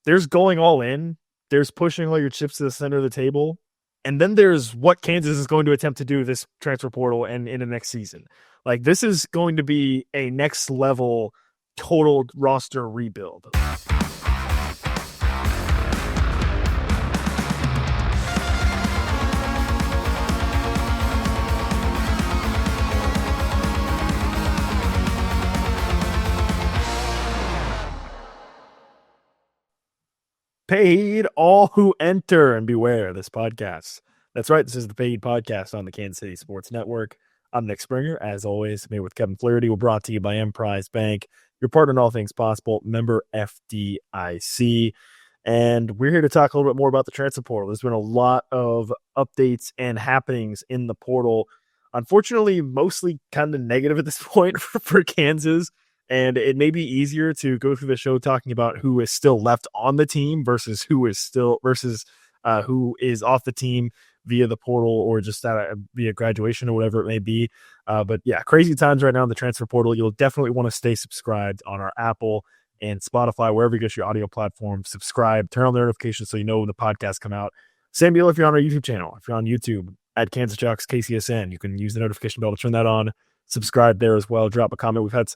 there's going all in, there's pushing all your chips to the center of the table, and then there's what Kansas is going to attempt to do this transfer portal and in the next season. Like, this is going to be a next level total roster rebuild. Paid all who enter, and beware this podcast. That's right. This is the Paid Podcast on the Kansas City Sports Network. I'm Nick Springer. As always, me with Kevin Flaherty. We're brought to you by Emprise Bank, your partner in all things possible, member FDIC. And we're here to talk a little bit more about the transfer portal. There's been a lot of updates and happenings in the portal. Unfortunately, mostly kind of negative at this point for Kansas. And it may be easier to go through the show talking about who is still left on the team versus who is off the team via the portal or just via graduation or whatever it may be. But yeah, crazy times right now in the transfer portal. You'll definitely want to stay subscribed on our Apple and Spotify, wherever you get your audio platform. Subscribe, turn on the notifications so you know when the podcasts come out. Same deal if you're on our YouTube channel. If you're on YouTube at Kansas Jocks KCSN, you can use the notification bell to turn that on. Subscribe there as well. Drop a comment. We've had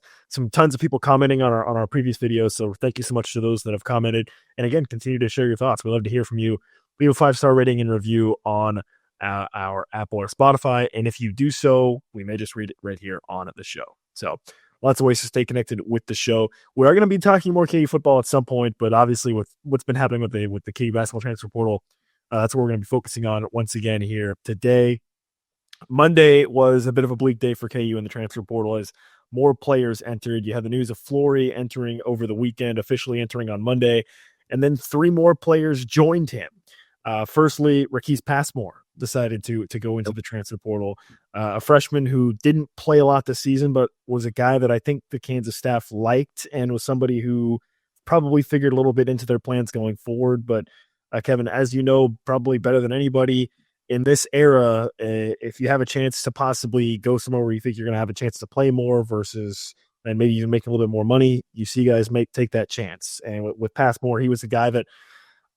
tons of people commenting on our previous videos, so thank you so much to those that have commented. And again, continue to share your thoughts. We love to hear from you. Leave a 5-star rating and review on our Apple or Spotify, and if you do so, we may just read it right here on the show. So lots of ways to stay connected with the show. We are going to be talking more KU football at some point, but obviously with what's been happening with the KU basketball transfer portal, that's what we're going to be focusing on once again here today. Monday was a bit of a bleak day for KU in the transfer portal as more players entered. You had the news of Flory entering over the weekend, officially entering on Monday, and then 3 more players joined him. Firstly, Rakease Passmore decided to go into the transfer portal, a freshman who didn't play a lot this season, but was a guy that I think the Kansas staff liked and was somebody who probably figured a little bit into their plans going forward. But Kevin, as you know, probably better than anybody, in this era, if you have a chance to possibly go somewhere where you think you're going to have a chance to play more versus and maybe even make a little bit more money, you see guys take that chance. And with Passmore, he was a guy that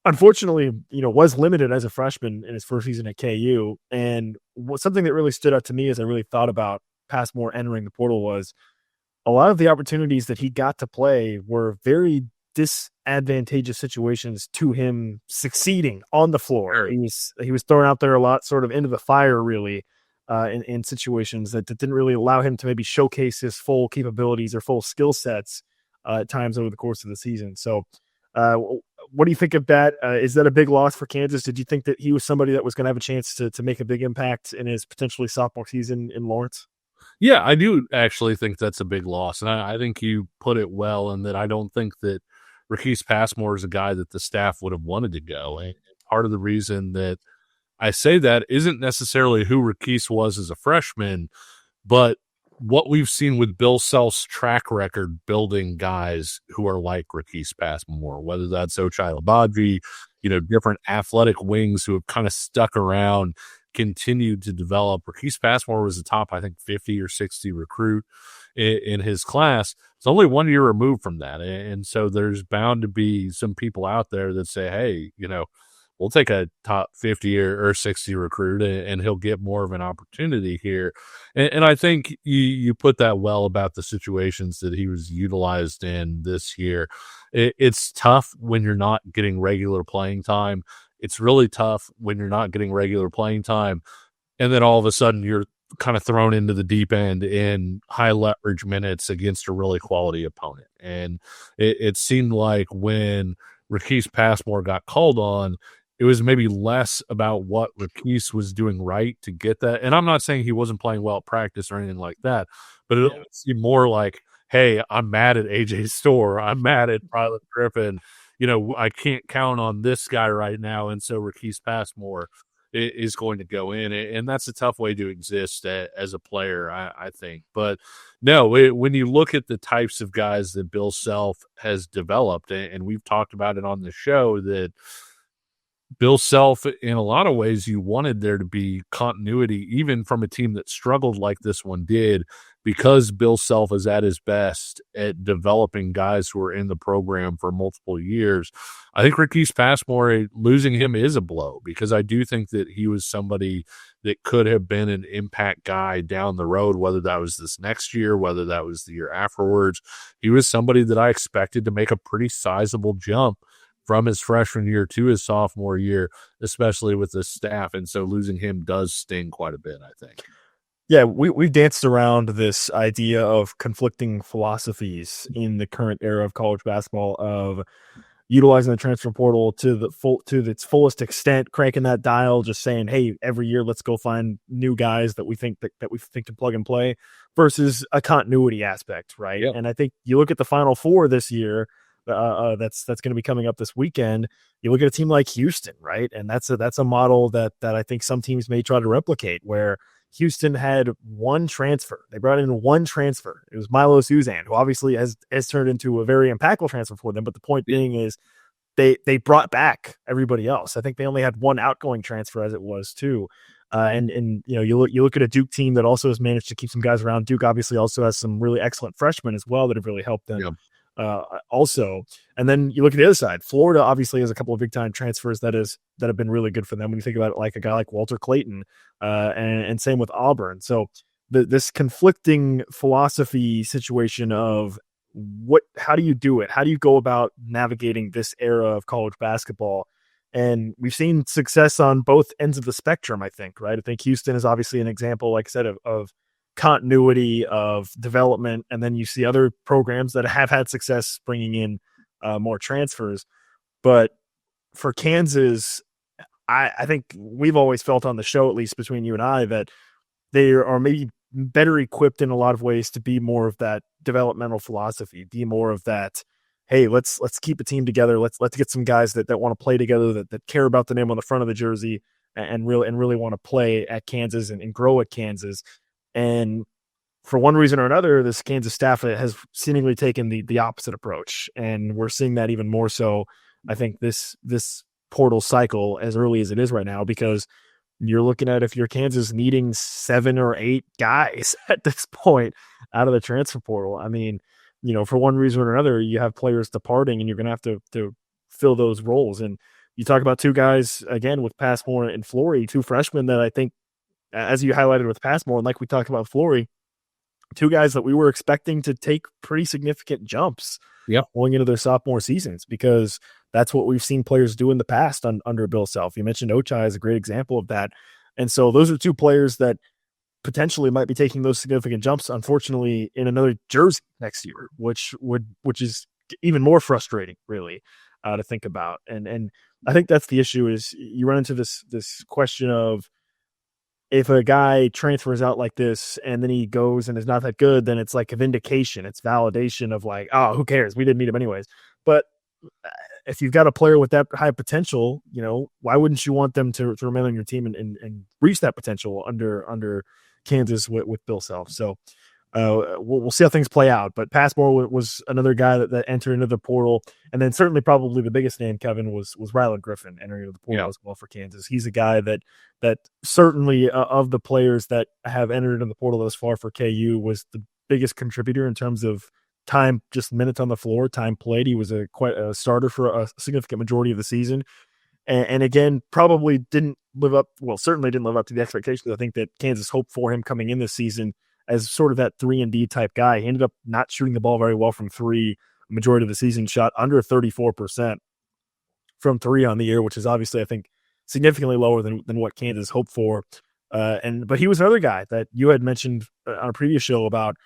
unfortunately, was limited as a freshman in his first season at KU. And something that really stood out to me as I really thought about Passmore entering the portal was a lot of the opportunities that he got to play were very disadvantageous situations to him succeeding on the floor. He was thrown out there a lot, sort of into the fire, really, in situations that didn't really allow him to maybe showcase his full capabilities or full skill sets at times over the course of the season. So, what do you think of that? Is that a big loss for Kansas? Did you think that he was somebody that was going to have a chance to make a big impact in his potentially sophomore season in Lawrence? Yeah, I do actually think that's a big loss. And I think you put it well in that I don't think that Rakease Passmore is a guy that the staff would have wanted to go. And part of the reason that I say that isn't necessarily who Rakease was as a freshman, but what we've seen with Bill Self's track record building guys who are like Rakease Passmore, whether that's Ochai Labaji, different athletic wings who have kind of stuck around, continued to develop. Rakease Passmore was a top, I think, 50 or 60 recruit in his class. It's only 1 year removed from that. And so there's bound to be some people out there that say, hey, we'll take a top 50 or 60 recruit and he'll get more of an opportunity here. And I think you put that well about the situations that he was utilized in this year. It's tough when you're not getting regular playing time. It's really tough when you're not getting regular playing time. And then all of a sudden you're kind of thrown into the deep end in high leverage minutes against a really quality opponent. And it seemed like when Rakease Passmore got called on, it was maybe less about what Rakease was doing right to get that. And I'm not saying he wasn't playing well at practice or anything like that, but it seemed more like, hey, I'm mad at AJ Storr. I'm mad at Rylan Griffen. I can't count on this guy right now. And so Rakease Passmore is going to go in. And that's a tough way to exist as a player, I think. But no, when you look at the types of guys that Bill Self has developed, and we've talked about it on the show, that Bill Self, in a lot of ways, you wanted there to be continuity, even from a team that struggled like this one did, because Bill Self is at his best at developing guys who are in the program for multiple years. I think Rakease Passmore, losing him is a blow, because I do think that he was somebody that could have been an impact guy down the road, whether that was this next year, whether that was the year afterwards. He was somebody that I expected to make a pretty sizable jump from his freshman year to his sophomore year, especially with the staff. And so losing him does sting quite a bit, I think. Yeah, we've danced around this idea of conflicting philosophies in the current era of college basketball, of utilizing the transfer portal to its fullest extent, cranking that dial, just saying, hey, every year let's go find new guys that we think can plug and play, versus a continuity aspect, right? Yep. And I think you look at the Final Four this year, that's going to be coming up this weekend. You look at a team like Houston, right? And that's a model that I think some teams may try to replicate, where Houston had one transfer. They brought in one transfer. It was Milo Suzan, who obviously has turned into a very impactful transfer for them. But the point being is they brought back everybody else. I think they only had one outgoing transfer, as it was too. And you know, you look at a Duke team that also has managed to keep some guys around. Duke obviously also has some really excellent freshmen as well that have really helped them. Yep. Also, and then you look at the other side. Florida obviously has a couple of big time transfers that have been really good for them. When you think about it, like a guy like Walter Clayton, and same with Auburn. So this conflicting philosophy situation of how do you do it? How do you go about navigating this era of college basketball? And we've seen success on both ends of the spectrum, I think, right? I think Houston is obviously an example, like I said, of continuity of development. And then you see other programs that have had success bringing in more transfers. But for Kansas, I think we've always felt on the show, at least between you and I, that they are maybe better equipped in a lot of ways to be more of that developmental philosophy, be more of that, hey, let's keep a team together. Let's get some guys that want to play together, that care about the name on the front of the jersey, and really want to play at Kansas and grow at Kansas. And for one reason or another, this Kansas staff has seemingly taken the opposite approach. And we're seeing that even more so, I think, this portal cycle, as early as it is right now, because you're looking at, if you're Kansas, needing 7 or 8 guys at this point out of the transfer portal. I mean, you know, for one reason or another, you have players departing and you're going to have to fill those roles. And you talk about 2 guys, again, with Passmore and Flaherty, 2 freshmen that I think, as you highlighted with Passmore, and like we talked about Flaherty, 2 guys that we were expecting to take pretty significant jumps going into their sophomore seasons, because that's what we've seen players do in the past under Bill Self. You mentioned Ochai is a great example of that. And so those are 2 players that potentially might be taking those significant jumps, unfortunately, in another jersey next year, which is even more frustrating, really, to think about. And I think that's the issue, is you run into this question of, if a guy transfers out like this and then he goes and is not that good, then it's like a vindication. It's validation of like, oh, who cares? We didn't need him anyways. But if you've got a player with that high potential, you know, why wouldn't you want them to remain on your team and reach that potential under Kansas with Bill Self? So we'll see how things play out. But Passmore was another guy that entered into the portal. And then certainly probably the biggest name, Kevin, was Rylan Griffen entering into the portal as well for Kansas. He's a guy that certainly of the players that have entered into the portal thus far for KU was the biggest contributor in terms of time, just minutes on the floor, time played. He was quite a starter for a significant majority of the season. And again, probably certainly didn't live up to the expectations I think that Kansas hoped for him coming in this season, as sort of that 3-and-D type guy. He ended up not shooting the ball very well from 3. Majority of the season, shot under 34% from 3 on the year, which is obviously, I think, significantly lower than what Kansas hoped for. But he was another guy that you had mentioned on a previous show about,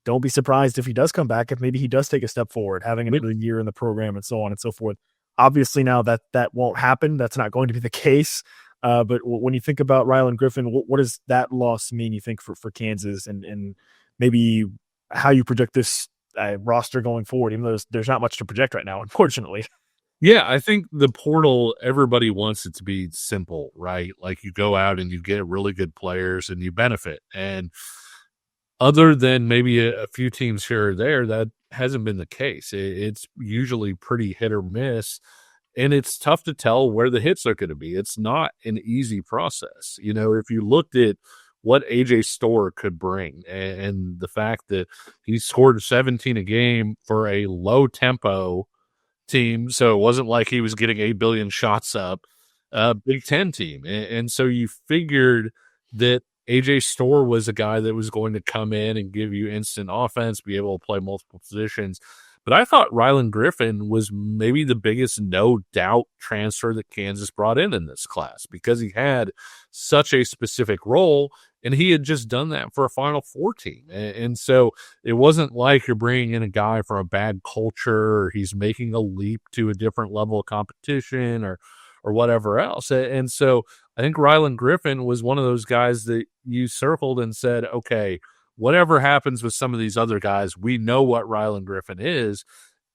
don't be surprised if he does come back, if maybe he does take a step forward, having another year in the program and so on and so forth. Obviously now that won't happen. That's not going to be the case. But when you think about Rylan Griffen, what does that loss mean, you think, for Kansas, and maybe how you project this roster going forward, even though there's not much to project right now, unfortunately? Yeah, I think the portal, everybody wants it to be simple, right? Like, you go out and you get really good players and you benefit. And other than maybe a few teams here or there, that hasn't been the case. It's usually pretty hit or miss. And it's tough to tell where the hits are going to be. It's not an easy process. If you looked at what AJ Storr could bring and the fact that he scored 17 a game for a low tempo team, so it wasn't like he was getting 8 billion shots up, Big Ten team. And so you figured that AJ Storr was a guy that was going to come in and give you instant offense, be able to play multiple positions. But I thought Rylan Griffen was maybe the biggest no-doubt transfer that Kansas brought in this class because he had such a specific role, and he had just done that for a Final Four team. And so it wasn't like you're bringing in a guy from a bad culture or he's making a leap to a different level of competition or whatever else. And so I think Rylan Griffen was one of those guys that you circled and said, okay, whatever happens with some of these other guys, we know what Rylan Griffen is.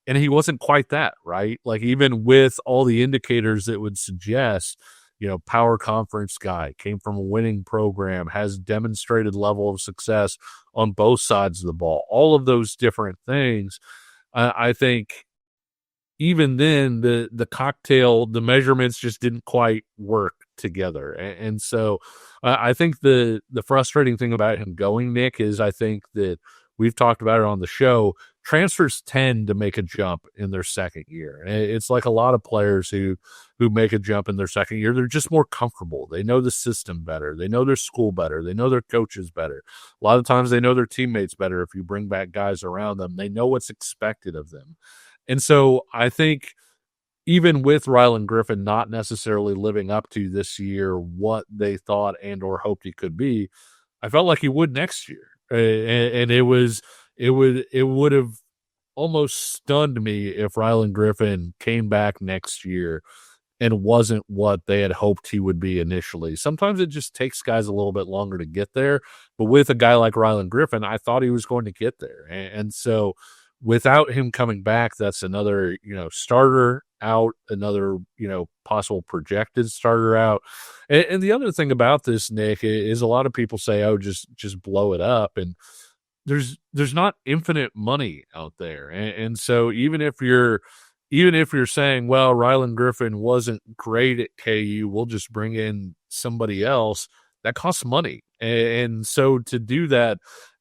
And he wasn't quite that, right? Like even with all the indicators that would suggest, power conference guy, came from a winning program, has demonstrated level of success on both sides of the ball, all of those different things. I think even then the cocktail, the measurements just didn't quite work together. And so I think the frustrating thing about him going, Nick, is I think that we've talked about it on the show. Transfers tend to make a jump in their second year. It's like a lot of players who make a jump in their second year. They're just more comfortable. They know the system better. They know their school better. They know their coaches better. A lot of times they know their teammates better. If you bring back guys around them, they know what's expected of them. And so I think even with Rylan Griffen not necessarily living up to this year what they thought and or hoped he could be, I felt like he would next year. And it would have almost stunned me if Rylan Griffen came back next year and wasn't what they had hoped he would be initially. Sometimes it just takes guys a little bit longer to get there. But with a guy like Rylan Griffen, I thought he was going to get there. And so without him coming back, that's another, starter out, another, possible projected starter out. And the other thing about this, Nick, is a lot of people say, oh, just blow it up. And there's not infinite money out there. And so even if you're saying, well, Rylan Griffen wasn't great at KU, we'll just bring in somebody else, that costs money. And so to do that,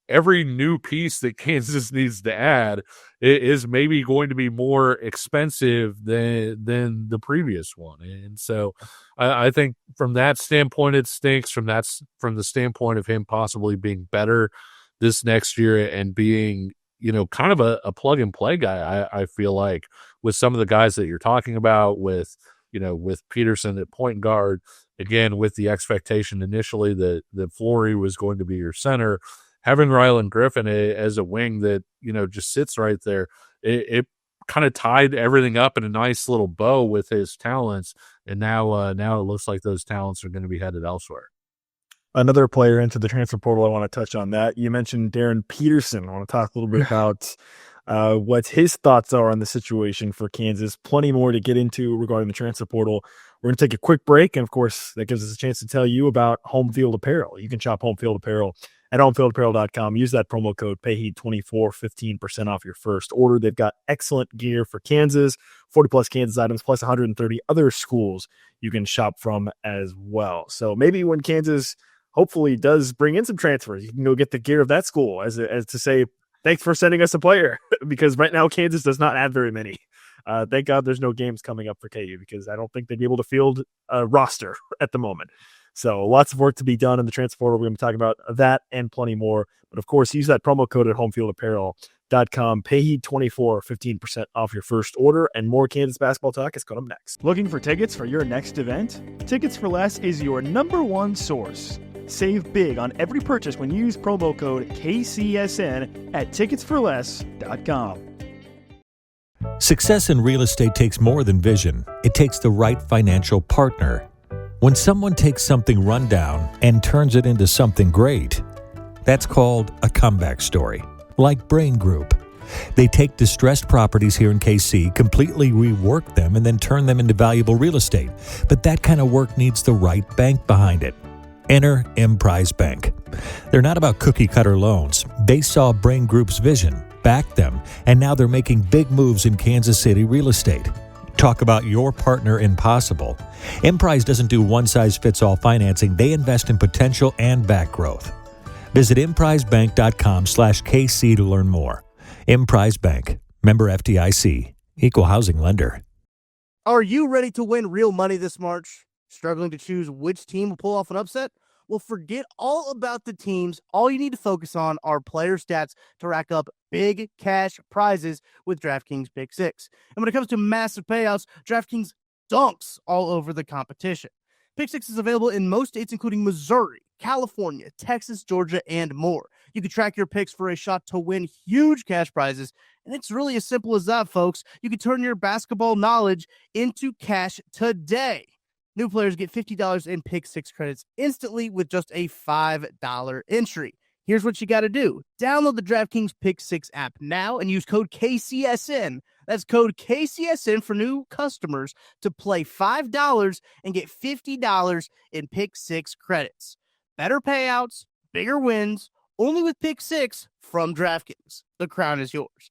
every new piece that Kansas needs to add is maybe going to be more expensive than the previous one. And so I think from that standpoint, it stinks. From the standpoint of him possibly being better this next year and being, kind of a plug and play guy, I feel like with some of the guys that you're talking about with Peterson at point guard, again, with the expectation initially that Flory was going to be your center, having Rylan Griffen as a wing that, just sits right there, it kind of tied everything up in a nice little bow with his talents. And now it looks like those talents are going to be headed elsewhere. Another player into the transfer portal, I want to touch on that. You mentioned Darren Peterson. I want to talk a little bit about what his thoughts are on the situation for Kansas. Plenty more to get into regarding the transfer portal. We're going to take a quick break. And of course, that gives us a chance to tell you about Home Field Apparel. You can shop Home Field Apparel at homefieldapparel.com. Use that promo code PAYHEAT24, 15% off your first order. They've got excellent gear for Kansas, 40 plus Kansas items, plus 130 other schools you can shop from as well. So maybe when Kansas hopefully does bring in some transfers, you can go get the gear of that school as to say, thanks for sending us a player, because right now Kansas does not have very many. Thank God there's no games coming up for KU, because I don't think they'd be able to field a roster at the moment. So lots of work to be done in the transfer portal. We're going to be talking about that and plenty more. But of course, use that promo code at homefieldapparel.com. PAYHEAT24, 15% off your first order. And more Kansas basketball talk is coming up next. Looking for tickets for your next event? Tickets for Less is your #1 source. Save big on every purchase when you use promo code KCSN at ticketsforless.com. Success in real estate takes more than vision. It takes the right financial partner. When someone takes something rundown and turns it into something great, that's called a comeback story, like Brain Group. They take distressed properties here in KC, completely rework them, and then turn them into valuable real estate. But that kind of work needs the right bank behind it. Enter Emprise Bank. They're not about cookie-cutter loans. They saw Brain Group's vision, backed them, and now they're making big moves in Kansas City real estate. Talk about your partner in possible. Emprise doesn't do one-size-fits-all financing. They invest in potential and back growth. Visit emprisebank.com/KC to learn more. Emprise Bank. Member FDIC. Equal housing lender. Are you ready to win real money this March? Struggling to choose which team will pull off an upset? Well, forget all about the teams. All you need to focus on are player stats to rack up big cash prizes with DraftKings Pick 6. And when it comes to massive payouts, DraftKings dunks all over the competition. Pick 6 is available in most states, including Missouri, California, Texas, Georgia, and more. You can track your picks for a shot to win huge cash prizes. And it's really as simple as that, folks. You can turn your basketball knowledge into cash today. New players get $50 in Pick 6 credits instantly with just a $5 entry. Here's what you got to do. Download the DraftKings Pick 6 app now and use code KCSN. That's code KCSN for new customers to play $5 and get $50 in Pick 6 credits. Better payouts, bigger wins, only with Pick 6 from DraftKings. The crown is yours.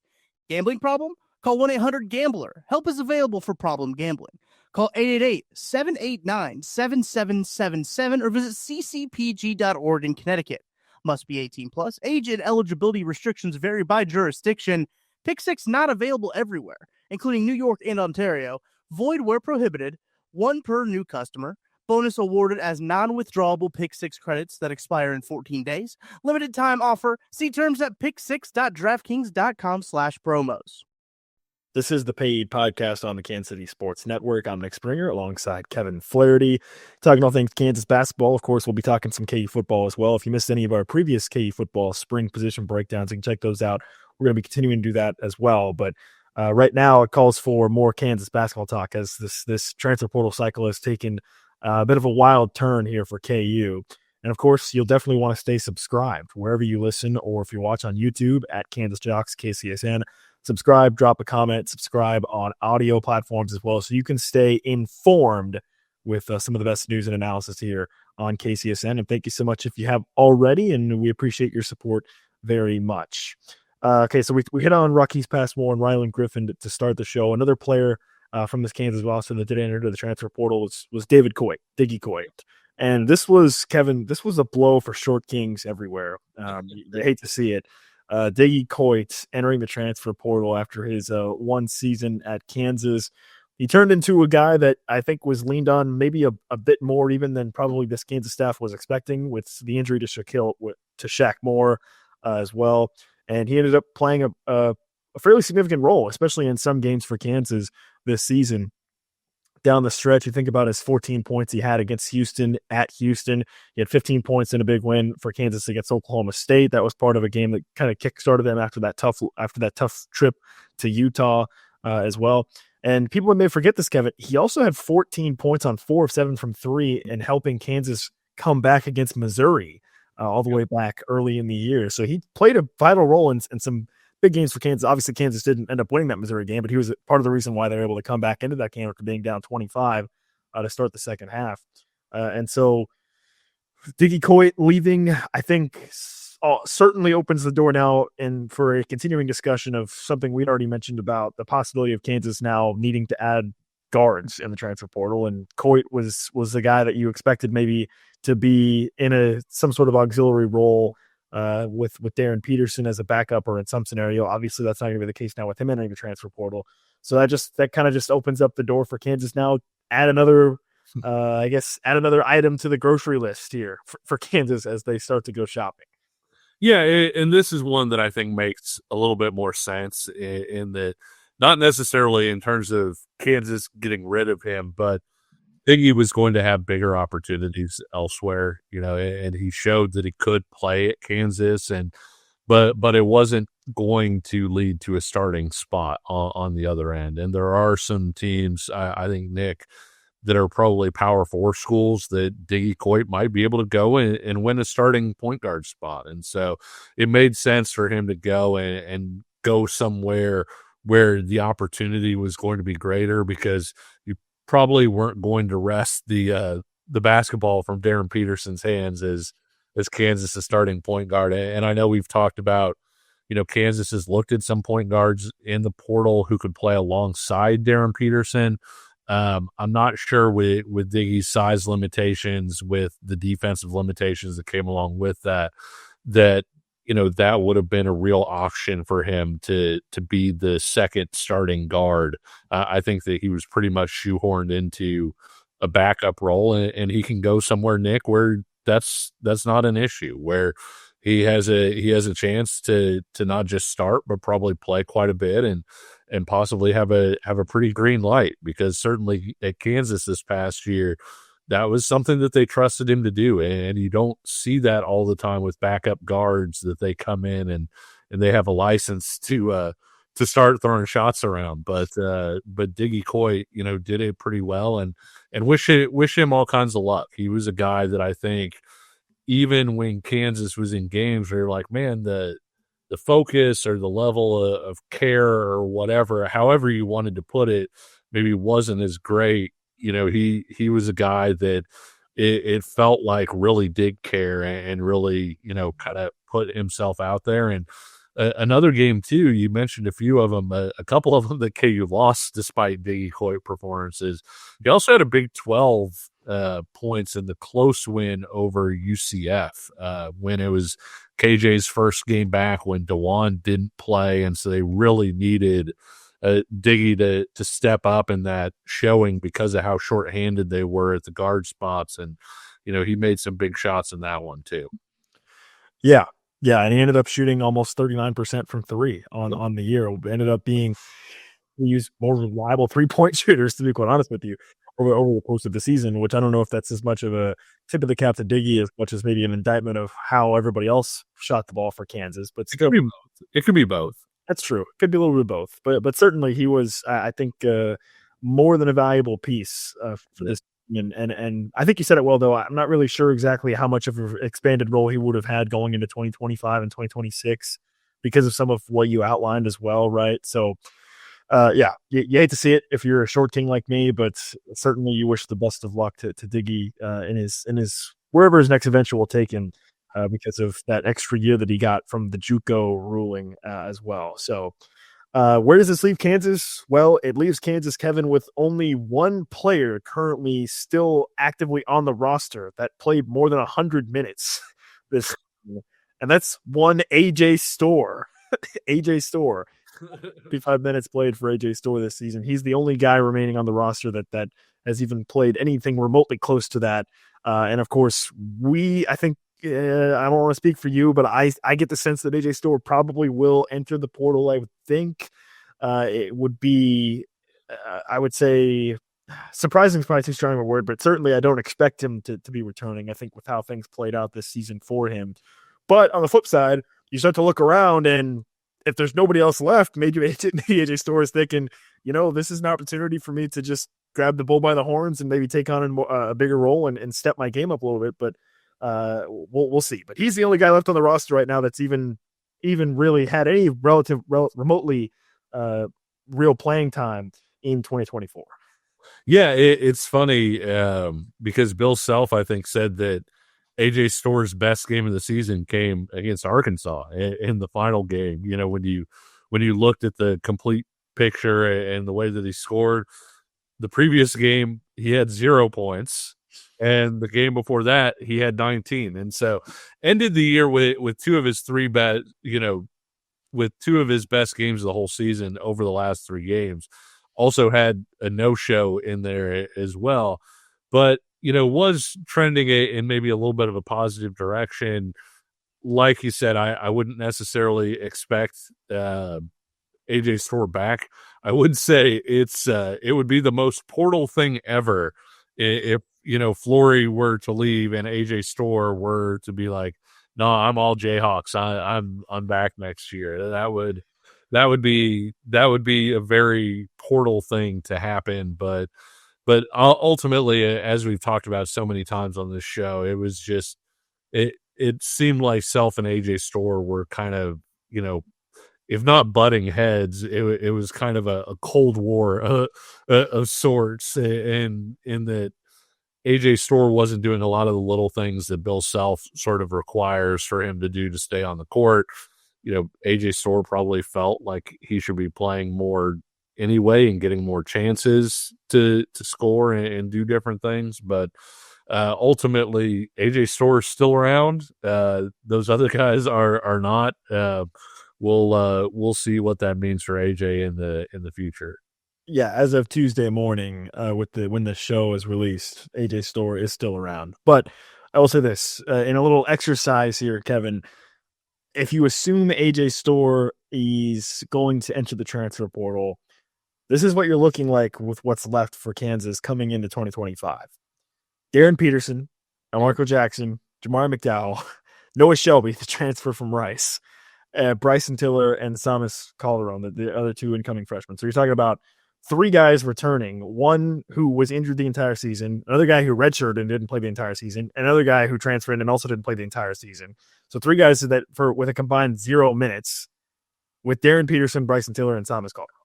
Gambling problem? Call 1-800-GAMBLER. Help is available for problem gambling. Call 888-789-7777 or visit ccpg.org in Connecticut. Must be 18 plus. Age and eligibility restrictions vary by jurisdiction. Pick 6 not available everywhere, including New York and Ontario. Void where prohibited. 1 per new customer. Bonus awarded as non-withdrawable Pick 6 credits that expire in 14 days. Limited time offer. See terms at pick6.draftkings.com/promos. This is the Paid Podcast on the Kansas City Sports Network. I'm Nick Springer alongside Kevin Flaherty. Talking all things Kansas basketball. Of course, we'll be talking some KU football as well. If you missed any of our previous KU football spring position breakdowns, you can check those out. We're going to be continuing to do that as well. But right now, it calls for more Kansas basketball talk as this transfer portal cycle has taken a bit of a wild turn here for KU. And of course, you'll definitely want to stay subscribed wherever you listen, or if you watch on YouTube at Kansas Jocks KCSN. Subscribe, drop a comment, subscribe on audio platforms as well, so you can stay informed with some of the best news and analysis here on KCSN. And thank you so much if you have already, and we appreciate your support very much. Okay, so we hit on Rakease Passmore and Rylan Griffen to start the show. Another player from this Kansas roster that did enter the transfer portal was David Coit, Diggy Coit. And this was a blow for short kings everywhere. You hate to see it. Diggy Coit entering the transfer portal after his one season at Kansas. He turned into a guy that I think was leaned on maybe a bit more even than probably this Kansas staff was expecting, with the injury to Shaq Moore as well. And he ended up playing a fairly significant role, especially in some games for Kansas this season. Down the stretch, you think about his 14 points he had against Houston at Houston. He had 15 points in a big win for Kansas against Oklahoma State. That was part of a game that kind of kickstarted them after that tough trip to Utah as well. And people may forget this, Kevin. He also had 14 points on 4 of 7 from 3 in helping Kansas come back against Missouri all the way back early in the year. So he played a vital role in some big games for Kansas. Obviously, Kansas didn't end up winning that Missouri game, but he was part of the reason why they were able to come back into that game after being down 25 to start the second half. And so Diggy Coit leaving, I think, certainly opens the door now and for a continuing discussion of something we'd already mentioned about the possibility of Kansas now needing to add guards in the transfer portal. And Coit was the guy that you expected maybe to be in some sort of auxiliary role with Darren Peterson as a backup or in some scenario. Obviously, that's not going to be the case now with him entering the transfer portal. So that kind of just opens up the door for Kansas now. Add another item to the grocery list here for Kansas as they start to go shopping. Yeah, and this is one that I think makes a little bit more sense in that, not necessarily in terms of Kansas getting rid of him, but Diggy was going to have bigger opportunities elsewhere, and he showed that he could play at Kansas, but it wasn't going to lead to a starting spot on the other end. And there are some teams, I think, Nick, that are probably Power 4 schools that Diggy Coit might be able to go and win a starting point guard spot. And so it made sense for him to go and go somewhere where the opportunity was going to be greater, because you probably weren't going to wrest the basketball from Darren Peterson's hands as Kansas' starting point guard. And I know we've talked about Kansas has looked at some point guards in the portal who could play alongside Darren Peterson. I'm not sure with Diggy's size limitations, with the defensive limitations that came along with that that would have been a real option for him to be the second starting guard. I think that he was pretty much shoehorned into a backup role, and he can go somewhere, Nick, where that's not an issue, where he has a chance to not just start, but probably play quite a bit and possibly have a pretty green light, because certainly at Kansas this past year, that was something that they trusted him to do. And you don't see that all the time with backup guards, that they come in and they have a license to start throwing shots around. But Diggy Coit, did it pretty well, and wish him all kinds of luck. He was a guy that I think, even when Kansas was in games where you're like, man, the focus or the level of care or whatever, however you wanted to put it, maybe wasn't as great. He was a guy that it felt like really did care and really, kind of put himself out there. And another game too, you mentioned a few of them, a couple of them that KU lost despite Diggy Coit performances. He also had a Big 12 points in the close win over UCF when it was KJ's first game back, when DeJuan didn't play, and so they really needed Diggy to step up in that showing because of how shorthanded they were at the guard spots. And he made some big shots in that one too. Yeah, and he ended up shooting almost 39% from three on the year. It ended up being, we use more reliable 3-point shooters, to be quite honest with you, over the course of the season, which I don't know if that's as much of a tip of the cap to Diggy as much as maybe an indictment of how everybody else shot the ball for Kansas. But still, it could be both. That's true. It could be a little bit of both, but certainly he was, I think, more than a valuable piece for this. And I think you said it well, though. I'm not really sure exactly how much of an expanded role he would have had going into 2025 and 2026 because of some of what you outlined as well, right? So, you hate to see it if you're a short king like me, but certainly you wish the best of luck to Diggy in his wherever his next adventure will take him. Because of that extra year that he got from the JUCO ruling as well. So where does this leave Kansas? Well, it leaves Kansas, Kevin, with only one player currently still actively on the roster that played more than 100 minutes this season, and that's one AJ Storr. AJ Storr. 55 minutes played for AJ Storr this season. He's the only guy remaining on the roster that has even played anything remotely close to that. And of course, I think, I don't want to speak for you, but I get the sense that AJ Storr probably will enter the portal. I would think it would be, I would say, surprising is probably too strong of a word, but certainly I don't expect him to be returning. I think with how things played out this season for him. But on the flip side, you start to look around, and if there's nobody else left, maybe AJ Storr is thinking, this is an opportunity for me to just grab the bull by the horns and maybe take on a bigger role and step my game up a little bit. But we'll see. But he's the only guy left on the roster right now that's even really had any remotely real playing time in 2024. Yeah, it's funny because Bill Self, I think, said that AJ Storr's best game of the season came against Arkansas in the final game. When you looked at the complete picture and the way that he scored, the previous game he had 0 points. And the game before that, he had 19. And so ended the year with two of his with two of his best games of the whole season over the last 3 games. Also had a no-show in there as well. But, was trending in maybe a little bit of a positive direction. Like you said, I wouldn't necessarily expect AJ Storr back. I would say it would be the most portal thing ever if Flory were to leave and AJ Storr were to be like, no, I'm all Jayhawks. I'm back next year. That would be a very portal thing to happen. But ultimately, as we've talked about so many times on this show, it was just it seemed like Self and AJ Storr were kind of if not butting heads, it was kind of a cold war of sorts, and in that AJ Storr wasn't doing a lot of the little things that Bill Self sort of requires for him to do to stay on the court. AJ Storr probably felt like he should be playing more anyway and getting more chances to score and do different things. But ultimately, AJ Storr is still around. Those other guys are not. We'll see what that means for AJ in the future. Yeah, as of Tuesday morning, when the show is released, AJ Storr is still around. But I will say this, in a little exercise here, Kevin, if you assume AJ Storr is going to enter the transfer portal, this is what you're looking like with what's left for Kansas coming into 2025. Darren Peterson, Marco Jackson, Jamari McDowell, Noah Shelby, the transfer from Rice, Bryson Tiller, and Samus Calderon, the other two incoming freshmen. So you're talking about 3 guys returning, one who was injured the entire season, another guy who redshirted and didn't play the entire season, another guy who transferred and also didn't play the entire season. So 3 guys with a combined 0 minutes with Darren Peterson, Bryson Tiller, and Samus Calderon.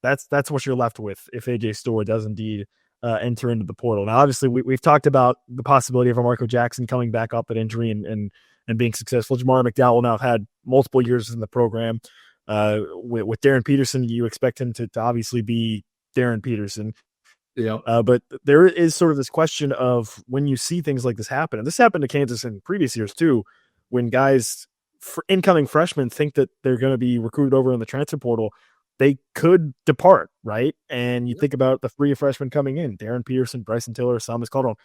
That's what you're left with if AJ Storr does indeed enter into the portal. Now, obviously, we've talked about the possibility of Marco Jackson coming back up at injury and being successful. Jamar McDowell now have had multiple years in the program. With Darren Peterson, you expect him to obviously be Darren Peterson. Yeah. But there is sort of this question of when you see things like this happen, and this happened to Kansas in previous years too, when guys, incoming freshmen, think that they're going to be recruited over in the transfer portal, they could depart, right? And you think about the 3 freshmen coming in: Darren Peterson, Bryson Tiller, Samus Calderon.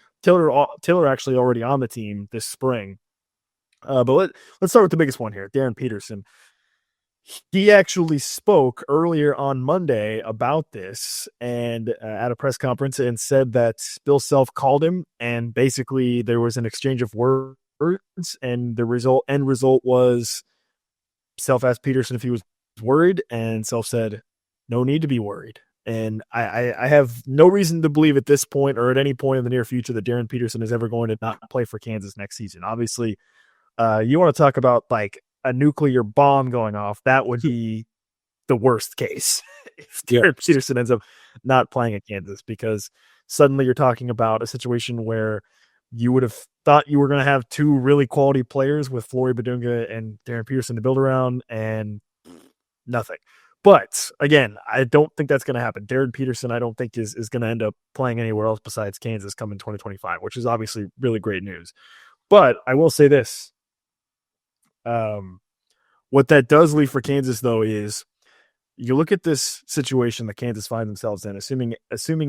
Tiller actually already on the team this spring. But let's start with the biggest one here, Darren Peterson. He actually spoke earlier on Monday about this and at a press conference and said that Bill Self called him and basically there was an exchange of words and the end result was Self asked Peterson if he was worried and Self said, no need to be worried. And I have no reason to believe at this point or at any point in the near future that Darren Peterson is ever going to not play for Kansas next season. Obviously, you want to talk about like a nuclear bomb going off, that would be the worst case if Darren Peterson ends up not playing at Kansas, because suddenly you're talking about a situation where you would have thought you were going to have 2 really quality players with Flory Badunga and Darren Peterson to build around, and nothing. But again, I don't think that's going to happen. Darren Peterson, I don't think is going to end up playing anywhere else besides Kansas coming 2025, which is obviously really great news. But I will say this. What that does leave for Kansas, though, is you look at this situation that Kansas finds themselves in, assuming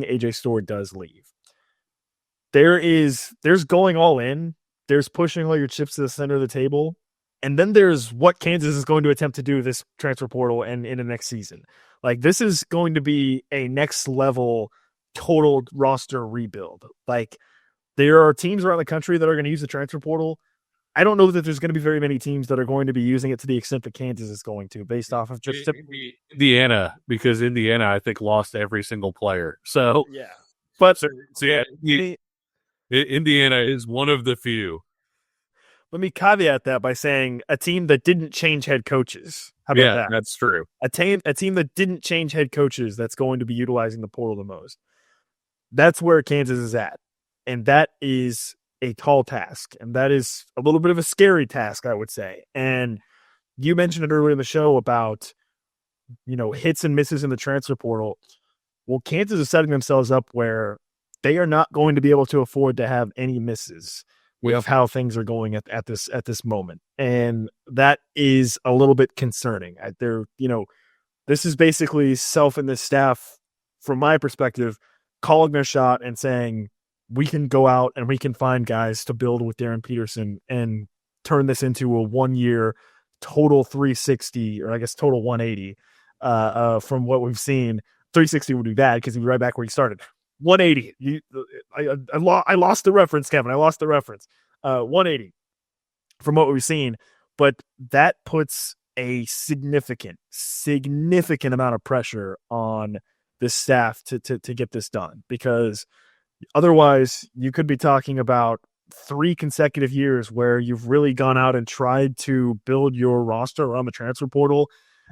AJ Storr does leave. There's going all in. There's pushing all your chips to the center of the table. And then there's what Kansas is going to attempt to do this transfer portal and in the next season. Like, this is going to be a next level total roster rebuild. Like, there are teams around the country that are going to use the transfer portal. I don't know that there's going to be very many teams that are going to be using it to the extent that Kansas is going to, based off of just Indiana, because Indiana, I think, lost every single player. So yeah, but Indiana is one of the few. Let me caveat that by saying a team that didn't change head coaches. How about that? That's true. A team that didn't change head coaches that's going to be utilizing the portal the most. That's where Kansas is at, and that is a tall task, and that is a little bit of a scary task, I would say. And you mentioned it earlier in the show about, hits and misses in the transfer portal. Well, Kansas is setting themselves up where they are not going to be able to afford to have any misses with how things are going at this moment. And that is a little bit concerning. This is basically Self and the staff, from my perspective, calling their shot and saying, we can go out and we can find guys to build with Darren Peterson and turn this into a 1-year total 360, or I guess total 180 from what we've seen. 360 would be bad because he'd be right back where he started. 180. I lost the reference, Kevin. I lost the reference. 180 from what we've seen. But that puts a significant amount of pressure on the staff to get this done, because otherwise, you could be talking about 3 consecutive years where you've really gone out and tried to build your roster around the transfer portal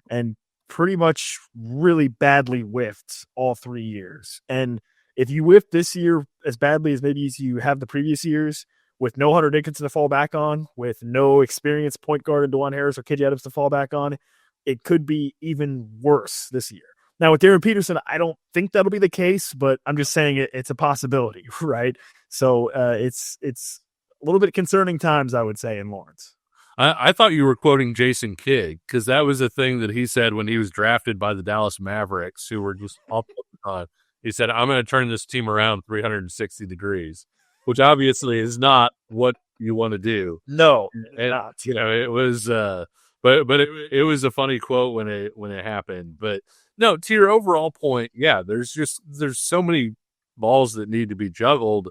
and pretty much really badly whiffed all 3 years. And if you whiff this year as badly as maybe you have the previous years, with no Hunter Dickinson to fall back on, with no experienced point guard in DeJuan Harris or KJ Adams to fall back on, it could be even worse this year. Now, with Darren Peterson, I don't think that'll be the case, but I'm just saying it's a possibility, right? So it's a little bit concerning times, I would say, in Lawrence. I thought you were quoting Jason Kidd, because that was a thing that he said when he was drafted by the Dallas Mavericks, who were just up on. He said, I'm going to turn this team around 360 degrees, which obviously is not what you want to do. No, and, not. It was, but it was a funny quote when it happened. But no, to your overall point, yeah, there's so many balls that need to be juggled,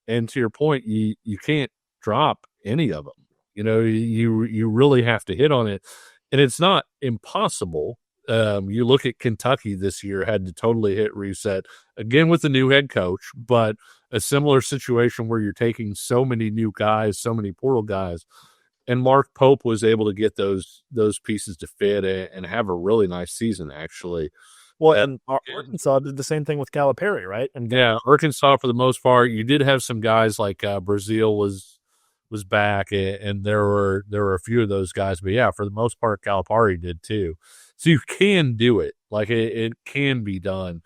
and to your point, you can't drop any of them. You really have to hit on it, and it's not impossible. You look at Kentucky this year, had to totally hit reset again with the new head coach, but a similar situation where you're taking so many new guys, so many portal guys, and Mark Pope was able to get those pieces to fit and have a really nice season, actually. Well, and Arkansas did the same thing with Calipari, right? And yeah, Arkansas for the most part, you did have some guys like Brazil was back, and there were a few of those guys, but yeah, for the most part, Calipari did too. So you can do it. Like it can be done.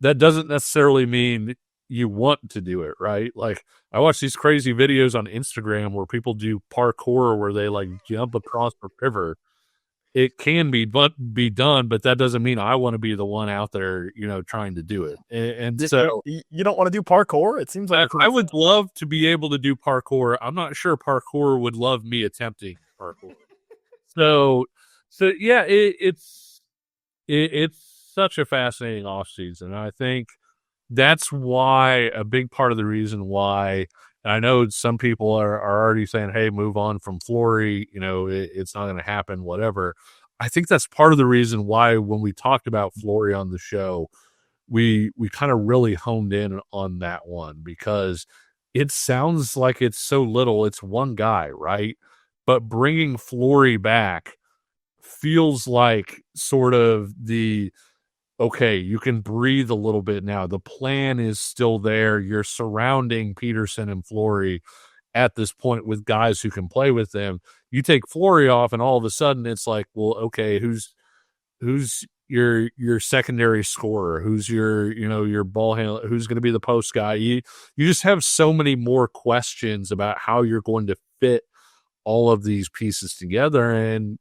That doesn't necessarily mean you want to do it, right? Like I watch these crazy videos on Instagram where people do parkour where they like jump across a river. It can be done, but that doesn't mean I want to be the one out there, trying to do it. And so you don't want to do parkour? It seems like I would love to be able to do parkour. I'm not sure parkour would love me attempting parkour. So yeah, it's such a fascinating offseason. I think that's why a big part of the reason why, and I know some people are already saying, hey, move on from Flory, it's not going to happen, whatever. I think that's part of the reason why when we talked about Flory on the show, we kind of really honed in on that one, because it sounds like it's so little. It's one guy, right? But bringing Flory back feels like sort of okay, you can breathe a little bit now. The plan is still there. You're surrounding Peterson and Flory at this point with guys who can play with them. You take Flory off, and all of a sudden it's like, well, okay, who's your secondary scorer? Who's your ball handler? Who's going to be the post guy? You just have so many more questions about how you're going to fit all of these pieces together. And,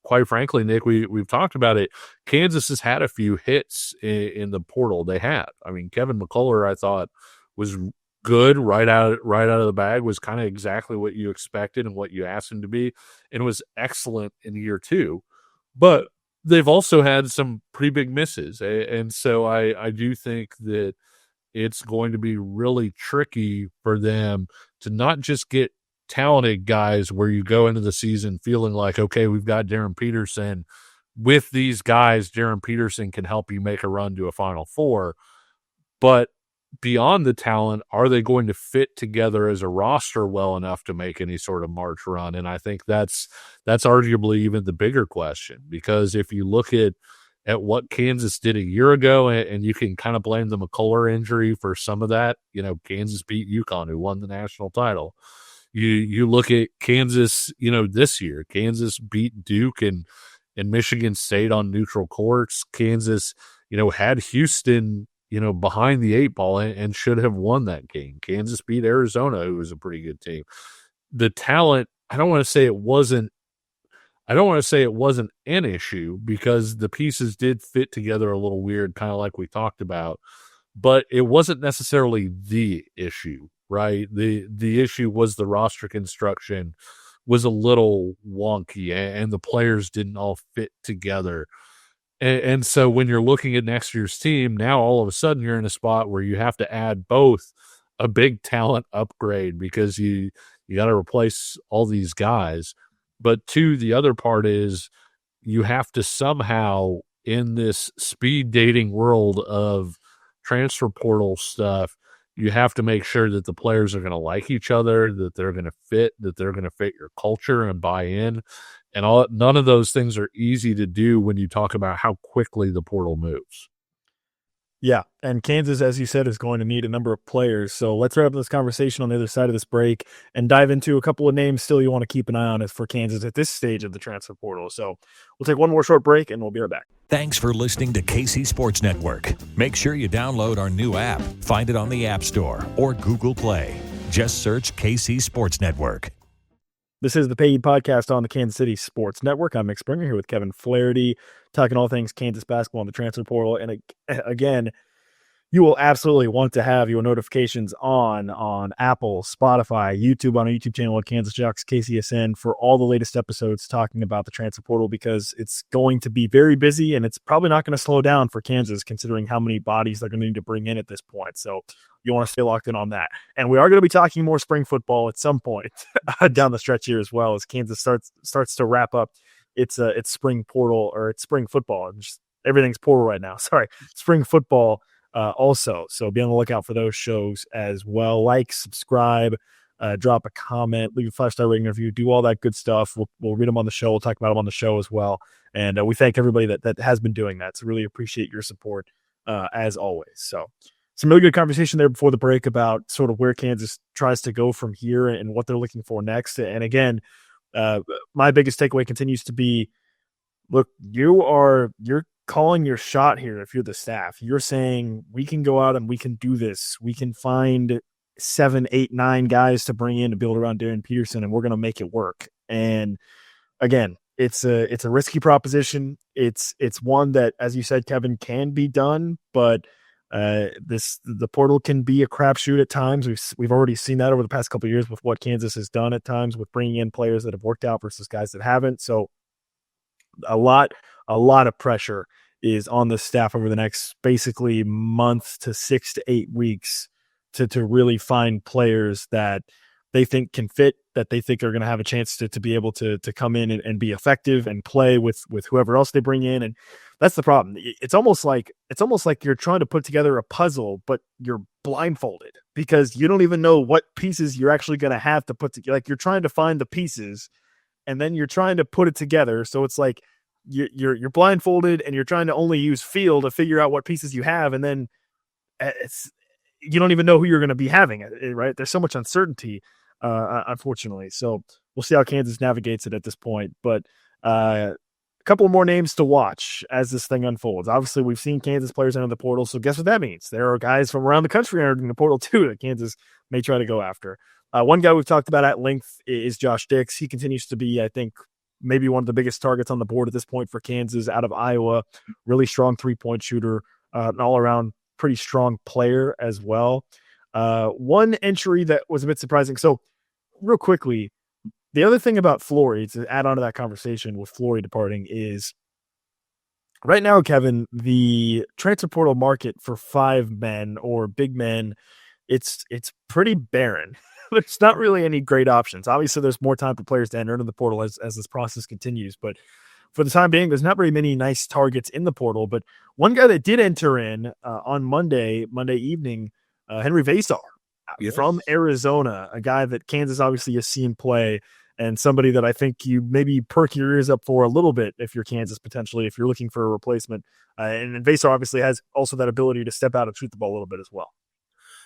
quite frankly, Nick, we've talked about it. Kansas has had a few hits in the portal. They had. I mean, Kevin McCullough, I thought, was good right out of the bag, was kind of exactly what you expected and what you asked him to be, and was excellent in year two. But they've also had some pretty big misses. And so I do think that it's going to be really tricky for them to not just get talented guys where you go into the season feeling like, okay, we've got Darren Peterson. With these guys, Darren Peterson can help you make a run to a Final Four. But beyond the talent, are they going to fit together as a roster well enough to make any sort of March run? And I think that's arguably even the bigger question, because if you look at what Kansas did a year ago, and you can kind of blame the McCullough injury for some of that. Kansas beat UConn, who won the national title. You look at Kansas, this year, Kansas beat Duke and Michigan State on neutral courts. Kansas, had Houston, behind the eight ball and should have won that game. Kansas beat Arizona, who was a pretty good team. The talent, I don't want to say it wasn't an issue, because the pieces did fit together a little weird, kind of like we talked about, but it wasn't necessarily the issue. Right. The issue was the roster construction was a little wonky, and the players didn't all fit together. And so when you're looking at next year's team, now all of a sudden you're in a spot where you have to add both a big talent upgrade, because you got to replace all these guys. But two, the other part is you have to somehow, in this speed dating world of transfer portal stuff, you have to make sure that the players are going to like each other, that they're going to fit, that they're going to fit your culture and buy in. And none of those things are easy to do when you talk about how quickly the portal moves. Yeah, and Kansas, as you said, is going to need a number of players. So let's wrap up this conversation on the other side of this break and dive into a couple of names still you want to keep an eye on for Kansas at this stage of the transfer portal. So we'll take one more short break, and we'll be right back. Thanks for listening to KC Sports Network. Make sure you download our new app. Find it on the App Store or Google Play. Just search KC Sports Network. This is the Paid Podcast on the Kansas City Sports Network. I'm Mick Springer here with Kevin Flaherty, talking all things Kansas basketball on the transfer portal. And again, you will absolutely want to have your notifications on Apple, Spotify, YouTube, on our YouTube channel at Kansas Jocks KCSN for all the latest episodes talking about the transfer portal, because it's going to be very busy and it's probably not going to slow down for Kansas considering how many bodies they're going to need to bring in at this point. So you want to stay locked in on that. And we are going to be talking more spring football at some point down the stretch here as well, as Kansas starts to wrap up its spring portal, or its spring football. And just everything's portal right now. Sorry, spring football. Also, so be on the lookout for those shows as well. Like, subscribe, drop a comment, leave a 5-star rating review, do all that good stuff. We'll read them on the show. We'll talk about them on the show as well. And we thank everybody that has been doing that. So really appreciate your support as always. So some really good conversation there before the break about sort of where Kansas tries to go from here and what they're looking for next. And again, my biggest takeaway continues to be, look, you're calling your shot here. If you're the staff, you're saying we can go out and we can do this. We can find 7, 8, 9 guys to bring in to build around Darren Peterson, and we're going to make it work. And again, it's a risky proposition. It's one that, as you said, Kevin, can be done, but the portal can be a crapshoot at times. We've already seen that over the past couple of years with what Kansas has done at times with bringing in players that have worked out versus guys that haven't. So a lot of pressure is on the staff over the next basically month to 6 to 8 weeks to really find players that they think can fit, that they think are going to have a chance to be able to come in and be effective and play with whoever else they bring in. And that's the problem. It's almost like you're trying to put together a puzzle, but you're blindfolded because you don't even know what pieces you're actually going to have to put together. Like, you're trying to find the pieces and then you're trying to put it together. So it's like you're blindfolded and you're trying to only use feel to figure out what pieces you have. And then you don't even know who you're going to be having, right? There's so much uncertainty, unfortunately. So we'll see how Kansas navigates it at this point. But a couple more names to watch as this thing unfolds. Obviously, we've seen Kansas players enter the portal. So guess what that means? There are guys from around the country entering the portal too that Kansas may try to go after. One guy we've talked about at length is Josh Dix. He continues to be, I think, maybe one of the biggest targets on the board at this point for Kansas out of Iowa. Really strong 3-point shooter, an all-around pretty strong player as well. One entry that was a bit surprising. So real quickly, the other thing about Flory, to add on to that conversation with Flory departing, is right now, Kevin, the transfer portal market for 5 men or big men, it's pretty barren. There's not really any great options. Obviously, there's more time for players to enter into the portal as this process continues. But for the time being, there's not very many nice targets in the portal. But one guy that did enter in on Monday evening, Henry Vasar from Arizona, a guy that Kansas obviously has seen play, and somebody that I think you maybe perk your ears up for a little bit if you're Kansas, potentially, if you're looking for a replacement. And Vasar obviously has also that ability to step out and shoot the ball a little bit as well.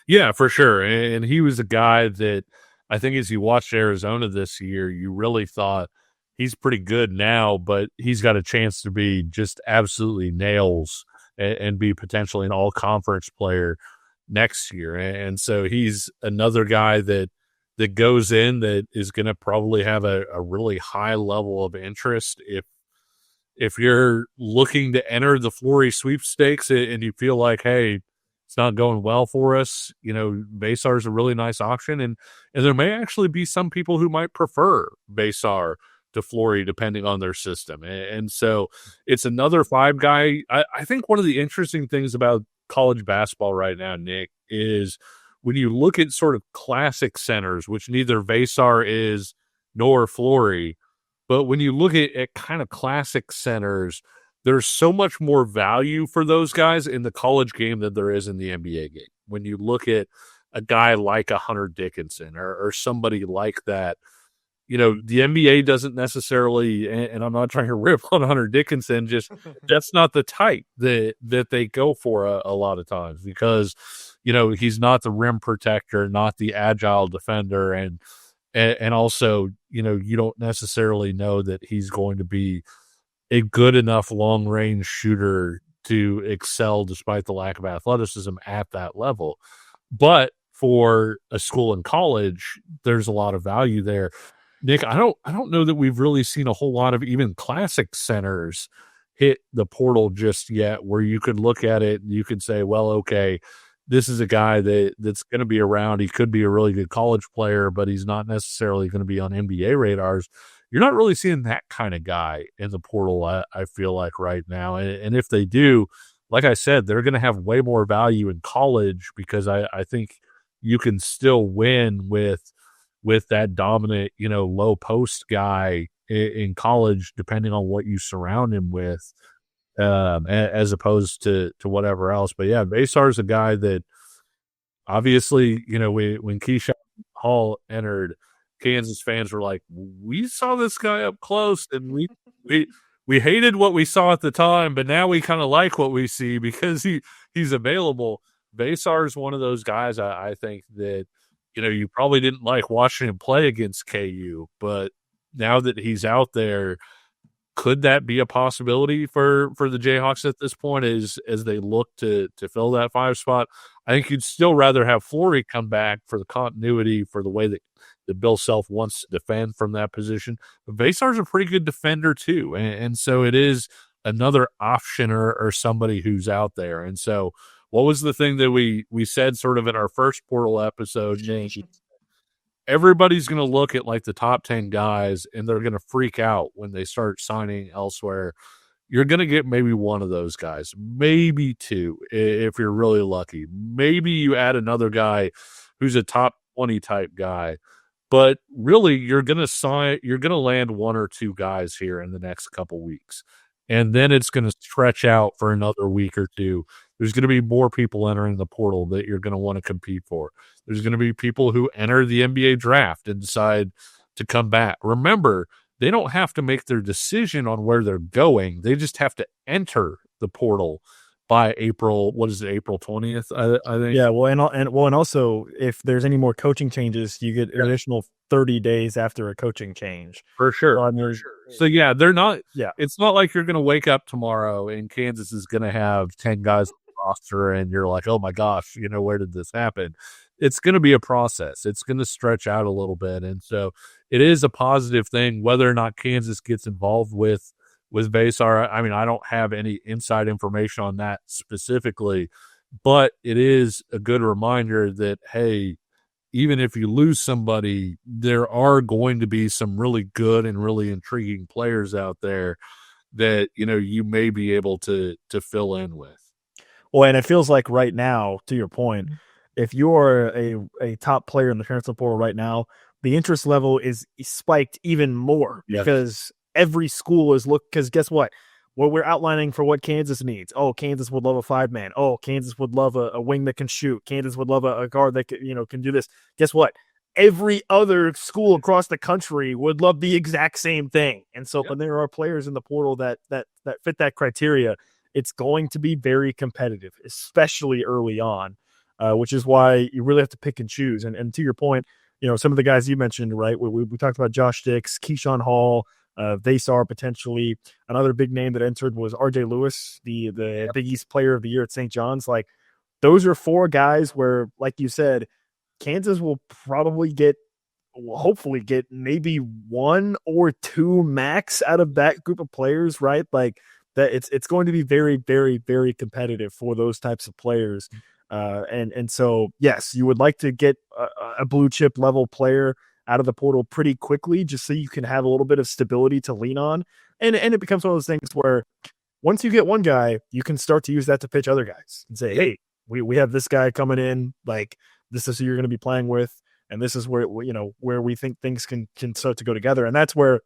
Yeah, for sure. And he was a guy that I think as you watched Arizona this year, you really thought he's pretty good now, but he's got a chance to be just absolutely nails and be potentially an all-conference player next year. And so he's another guy that goes in that is going to probably have a really high level of interest. If you're looking to enter the Flory sweepstakes and you feel like, hey, it's not going well for us, Vasar is a really nice option. And there may actually be some people who might prefer Vasar to Flory depending on their system. And so it's another 5 guy. I think one of the interesting things about college basketball right now, Nick, is when you look at sort of classic centers, which neither Vasar is nor Flory, but when you look at kind of classic centers, there's so much more value for those guys in the college game than there is in the NBA game. When you look at a guy like a Hunter Dickinson or somebody like that, the NBA doesn't necessarily, and I'm not trying to rip on Hunter Dickinson, just that's not the type that they go for a lot of times because, he's not the rim protector, not the agile defender. And also, you don't necessarily know that he's going to be a good enough long range shooter to excel despite the lack of athleticism at that level. But for a school in college, there's a lot of value there. Nick, I don't know that we've really seen a whole lot of even classic centers hit the portal just yet, where you could look at it and you could say, well, okay, this is a guy that's going to be around. He could be a really good college player, but he's not necessarily going to be on NBA radars. You're not really seeing that kind of guy in the portal, I feel like, right now. And if they do, like I said, they're going to have way more value in college because I think you can still win with that dominant, low post guy in college, depending on what you surround him with, as opposed to whatever else. But yeah, Basar is a guy that obviously, when Keyshawn Hall entered, Kansas fans were like, we saw this guy up close and we hated what we saw at the time, but now we kind of like what we see because he's available. Basar is one of those guys I think that, you probably didn't like watching him play against KU, but now that he's out there, could that be a possibility for the Jayhawks at this point as they look to fill that 5 spot? I think you'd still rather have Flory come back for the continuity, for the way that Bill Self wants to defend from that position. But Basar's a pretty good defender too, and so it is another option or somebody who's out there. And so what was the thing that we said sort of in our first portal episode? Everybody's going to look at like the top 10 guys and they're going to freak out when they start signing elsewhere. You're going to get maybe one of those guys, maybe two, if you're really lucky. Maybe you add another guy who's a top 20 type guy, but really you're going to land one or two guys here in the next couple weeks. And then it's going to stretch out for another week or two. There's going to be more people entering the portal that you're going to want to compete for. There's going to be people who enter the NBA draft and decide to come back. Remember, they don't have to make their decision on where they're going. They just have to enter the portal by April 20th, I think. Yeah, and also if there's any more coaching changes, you get an additional 30 days after a coaching change. For sure. So yeah, they're not. Yeah, it's not like you're going to wake up tomorrow and Kansas is going to have 10 guys on the roster and you're like, oh my gosh, where did this happen? It's going to be a process. It's going to stretch out a little bit, and so it is a positive thing whether or not Kansas gets involved with Basar. I mean, I don't have any inside information on that specifically, but it is a good reminder that, hey, even if you lose somebody, there are going to be some really good and really intriguing players out there that, you may be able to fill in with. Well, and it feels like right now, to your point, if you're a top player in the transfer portal right now, the interest level is spiked even more because every school is because guess what? Well, we're outlining for what Kansas needs. Oh, Kansas would love a 5-man. Oh, Kansas would love a wing that can shoot. Kansas would love a guard that can do this. Guess what? Every other school across the country would love the exact same thing. And so when there are players in the portal that fit that criteria, it's going to be very competitive, especially early on, which is why you really have to pick and choose. And to your point, some of the guys you mentioned, right? We talked about Josh Dix, Keyshawn Hall, Vasar potentially. Another big name that entered was RJ Lewis, the Big East Player of the Year at St. John's. Like, those are 4 guys where, like you said, Kansas will hopefully get maybe 1 or 2 max out of that group of players, right? Like that, it's going to be very, very, very competitive for those types of players. And so, yes, you would like to get a blue chip level player out of the portal pretty quickly, just so you can have a little bit of stability to lean on. And it becomes one of those things where once you get one guy, you can start to use that to pitch other guys and say, hey, we have this guy coming in, like this is who you're going to be playing with. And this is where, where we think things can start to go together. And that's where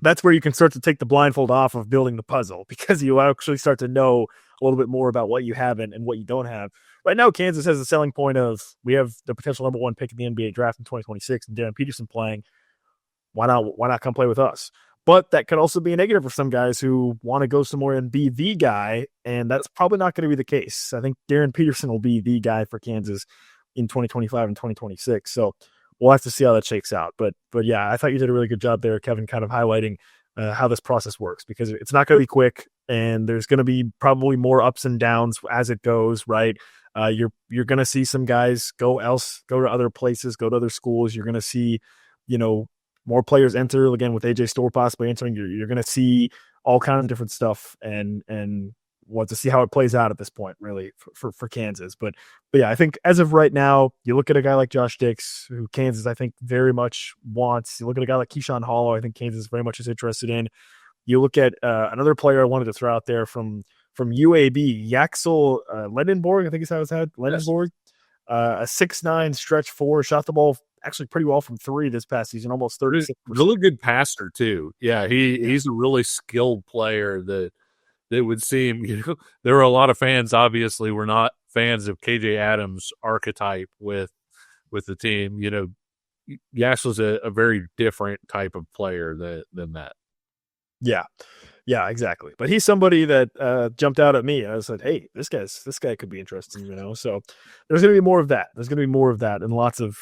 you can start to take the blindfold off of building the puzzle, because you actually start to know a little bit more about what you have and what you don't have. Right now, Kansas has a selling point of we have the potential number 1 pick in the NBA draft in 2026 and Darren Peterson playing. why not come play with us? But that could also be a negative for some guys who want to go somewhere and be the guy, and that's probably not going to be the case. I think Darren Peterson will be the guy for Kansas in 2025 and 2026. So we'll have to see how that shakes out. But yeah, I thought you did a really good job there, Kevin, kind of highlighting how this process works, because it's not going to be quick, and there's going to be probably more ups and downs as it goes, right? You're going to see some guys go to other places, go to other schools. You're going to see, more players enter again with AJ Storr possibly entering. You're going to see all kinds of different stuff, and want to see how it plays out at this point, really, for Kansas. But yeah, I think as of right now, you look at a guy like Josh Dix, who Kansas I think very much wants. You look at a guy like Keyshawn Hollow, I think Kansas very much is interested in. You look at another player I wanted to throw out there from UAB, Yaxel Lendenborg, I think is how it's had. Lendenborg, a 6'9" stretch four, shot the ball actually pretty well from three this past season, almost 36%. Really good passer too. Yeah, he's a really skilled player that would seem, there were a lot of fans, obviously, were not fans of KJ Adams' archetype with the team. Yaxel's a very different type of player than that. Yeah, exactly. But he's somebody that jumped out at me. I said, hey, this guy could be interesting, So there's going to be more of that. There's going to be more of that, and lots of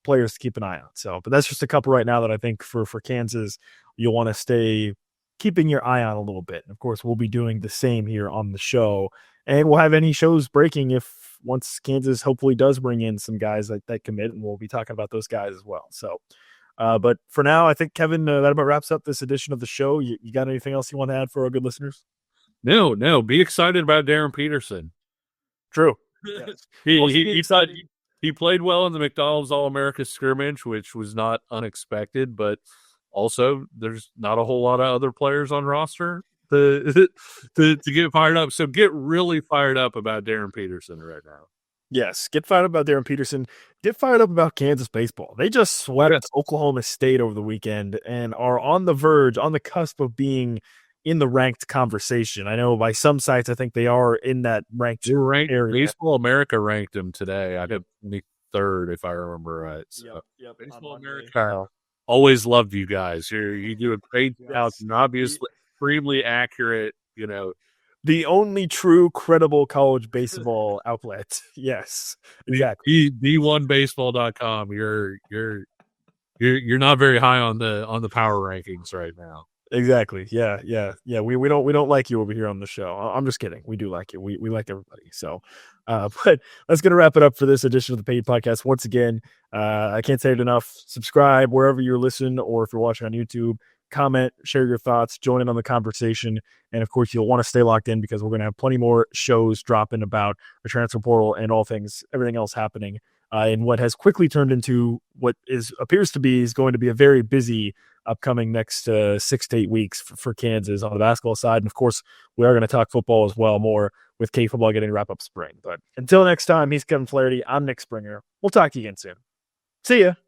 players to keep an eye on. So, but that's just a couple right now that I think for Kansas, you'll want to stay keeping your eye on a little bit. And of course, we'll be doing the same here on the show, and we'll have any shows breaking once Kansas hopefully does bring in some guys that commit, and we'll be talking about those guys as well. So. But for now, I think, Kevin, that about wraps up this edition of the show. You got anything else you want to add for our good listeners? No. Be excited about Darren Peterson. True. Yes. He played well in the McDonald's All-America scrimmage, which was not unexpected, but also there's not a whole lot of other players on roster to get fired up. So get really fired up about Darren Peterson right now. Yes, get fired up about Darren Peterson. Get fired up about Kansas baseball. They just swept Oklahoma State over the weekend and are on the cusp of being in the ranked conversation. I know by some sites, I think they are in that ranked area. Baseball America ranked them today. I think third, if I remember right. So, yep. Baseball America always loved you guys. You do a great job, and obviously extremely accurate. The only true credible college baseball outlet. Yes, exactly. D1baseball.com. You're not very high on the power rankings right now. Exactly. Yeah. We don't like you over here on the show. I'm just kidding. We do like you. We like everybody. So, but that's gonna wrap it up for this edition of the Paid Podcast. Once again, I can't say it enough. Subscribe wherever you're listening, or if you're watching on YouTube. Comment, share your thoughts, join in on the conversation. And of course, you'll want to stay locked in, because we're going to have plenty more shows dropping about the transfer portal and everything else happening in what has quickly turned into what appears to be going to be a very busy upcoming next 6 to 8 weeks for Kansas on the basketball side. And of course, we are going to talk football as well, more with K football getting to wrap up spring. But until next time, he's Kevin Flaherty. I'm Nick Springer. We'll talk to you again soon. See ya.